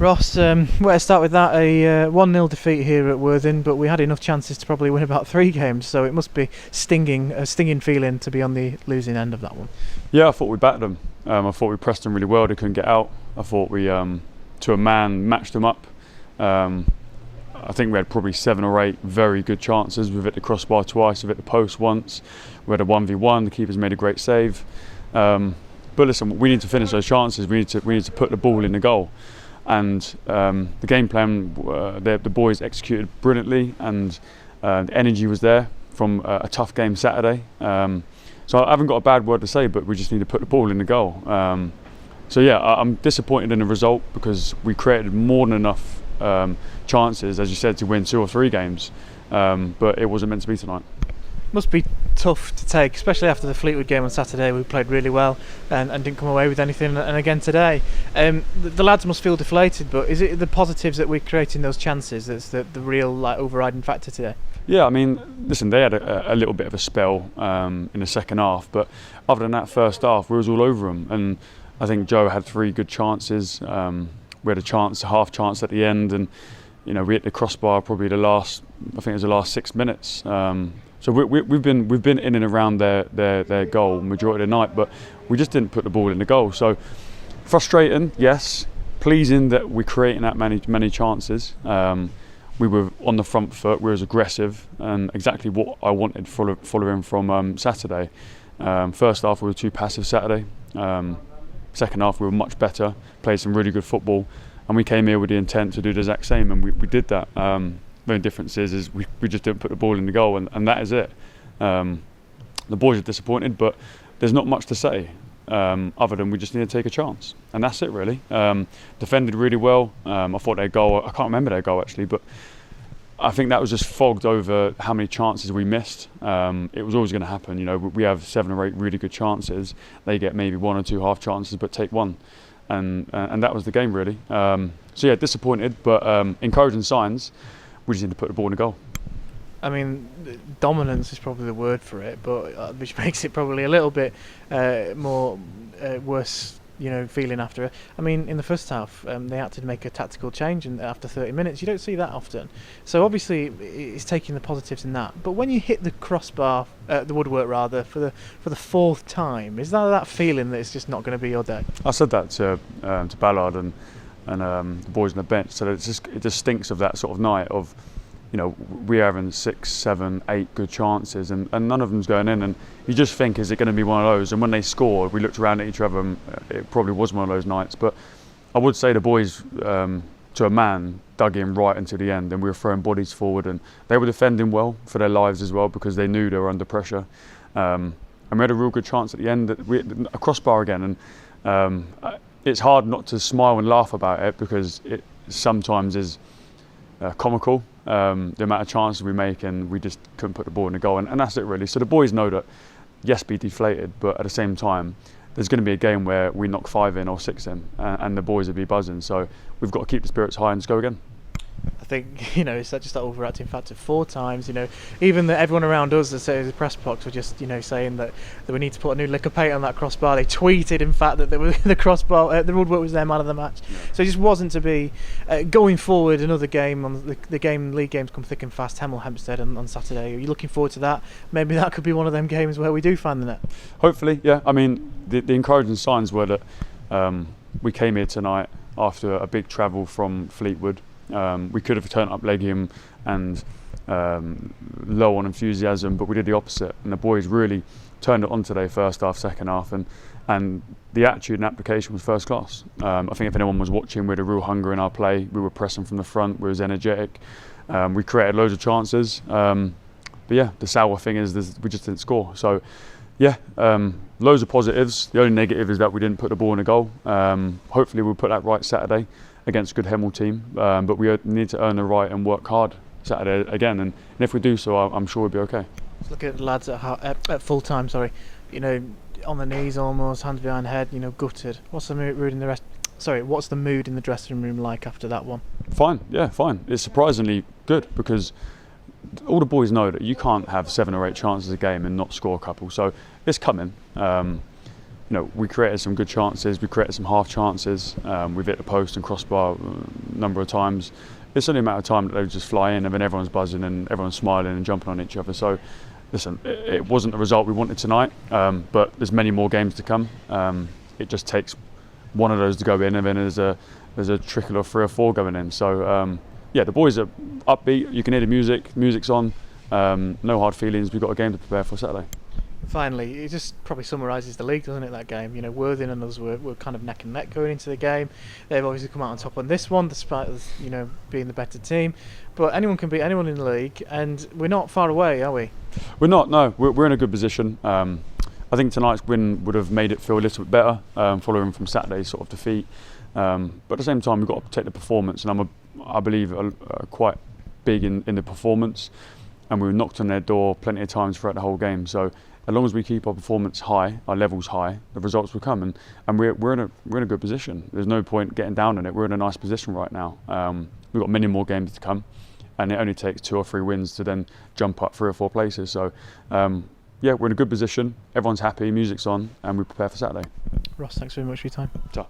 Ross, let's start with that. A 1-0 defeat here at Worthing, but we had enough chances to probably win about 3 games, so it must be a stinging feeling to be on the losing end of that one. Yeah, I thought we backed them. I thought we pressed them really well. They couldn't get out. I thought we, to a man, matched them up. I think we had probably 7 or 8 very good chances. We've hit the crossbar twice, we've hit the post once. We had a 1v1. The keeper's made a great save. But listen, we need to finish those chances. We need to put the ball in the goal. And the game plan, the boys executed brilliantly, and the energy was there from a tough game Saturday. So I haven't got a bad word to say, but we just need to put the ball in the goal. So yeah, I'm disappointed in the result because we created more than enough chances, as you said, to win 2 or 3 games, but it wasn't meant to be tonight. Must be tough to take, especially after the Fleetwood game on Saturday. We played really well and didn't come away with anything, and again today. The lads must feel deflated, but is it the positives that we're creating those chances that's the real overriding factor today? Yeah, I mean, listen, they had a little bit of a spell in the second half, but other than that first half, we was all over them. And I think Joe had 3 good chances. We had a half chance at the end, and we hit the crossbar probably the last 6 minutes. So we've been in and around their goal majority of the night, but we just didn't put the ball in the goal. So frustrating, yes. Pleasing that we're creating that many chances. We were on the front foot. We was aggressive, and exactly what I wanted following from Saturday. First half we were too passive Saturday. Second half we were much better. Played some really good football, and we came here with the intent to do the exact same, and we did that. The only difference is we just didn't put the ball in the goal, and that is it. The boys are disappointed, but there's not much to say other than we just need to take a chance, and that's it really. Defended really well. I thought their goal, I can't remember their goal actually, but I think that was just fogged over how many chances we missed. It was always going to happen. We have 7 or 8 really good chances. They get maybe 1 or 2 half chances, but take 1, and that was the game really. So yeah, disappointed, but encouraging signs. We just need to put the ball in the goal. I mean, dominance is probably the word for it, but which makes it probably a little bit more worse, feeling after it. I mean, in the first half, they had to make a tactical change, and after 30 minutes, you don't see that often. So obviously, it's taking the positives in that. But when you hit the crossbar, the woodwork rather, for the 4th time, is that feeling that it's just not going to be your day? I said that to Ballard and the boys on the bench. So it just stinks of that sort of night of, we're having 6, 7, 8 good chances, and none of them's going in, and you just think, is it going to be one of those? And when they scored, we looked around at each other, and it probably was one of those nights. But I would say the boys, to a man, dug in right until the end, and we were throwing bodies forward, and they were defending well for their lives as well, because they knew they were under pressure. And we had a real good chance at the end, a crossbar again, and it's hard not to smile and laugh about it, because it sometimes is comical, the amount of chances we make, and we just couldn't put the ball in the goal, and that's it really. So the boys know that, yes, be deflated, but at the same time, there's going to be a game where we knock 5 in or 6 in, and the boys will be buzzing. So we've got to keep the spirits high and just go again. I think, it's just that overacting factor 4 times, even everyone around us, the press box, were just, saying that we need to put a new lick of paint on that crossbar. They tweeted, in fact, that the crossbar, the woodwork was their man of the match. Yeah. So it just wasn't to be. Going forward, another game, on league games come thick and fast, Hemel Hempstead on Saturday. Are you looking forward to that? Maybe that could be one of them games where we do find the net. Hopefully, yeah. I mean, the encouraging signs were that we came here tonight after a big travel from Fleetwood. We could have turned up legging and low on enthusiasm, but we did the opposite, and the boys really turned it on today, first half, second half, and the attitude and application was first class. I think if anyone was watching, we had a real hunger in our play. We were pressing from the front, we was energetic, we created loads of chances, but yeah, the sour thing is we just didn't score. So yeah, loads of positives. The only negative is that we didn't put the ball in a goal. Hopefully we'll put that right Saturday against a good Hemel team, but we need to earn the right and work hard Saturday again, and if we do so, I'm sure we'll be okay. Let's look at the lads at full time. On the knees almost, hands behind head, gutted. What's the mood in the rest? What's the mood in the dressing room like after that one? Fine, yeah, fine. It's surprisingly good, because all the boys know that you can't have 7 or 8 chances a game and not score a couple. So it's coming. we created some good chances, we created some half chances, we've hit the post and crossbar a number of times. It's only a matter of time that they just fly in, and then everyone's buzzing and everyone's smiling and jumping on each other. So listen, it wasn't the result we wanted tonight, but there's many more games to come. It just takes one of those to go in, and then there's a trickle of 3 or 4 going in. So the boys are upbeat. You can hear the music's on. No hard feelings. We've got a game to prepare for Saturday. Finally, it just probably summarises the league, doesn't it, that game? Worthing and us were kind of neck and neck going into the game. They've obviously come out on top on this one, despite us, being the better team. But anyone can beat anyone in the league, and we're not far away, are we? We're not, no. We're in a good position. I think tonight's win would have made it feel a little bit better, following from Saturday's sort of defeat. But at the same time, we've got to protect the performance, and I believe quite big in the performance. And we were knocked on their door plenty of times throughout the whole game. So as long as we keep our performance high, our levels high, the results will come, and we're in a good position. There's no point getting down on it. We're in a nice position right now. We've got many more games to come, and it only takes 2 or 3 wins to then jump up 3 or 4 places. So we're in a good position. Everyone's happy, music's on, and we prepare for Saturday. Ross, thanks very much for your time. Ciao.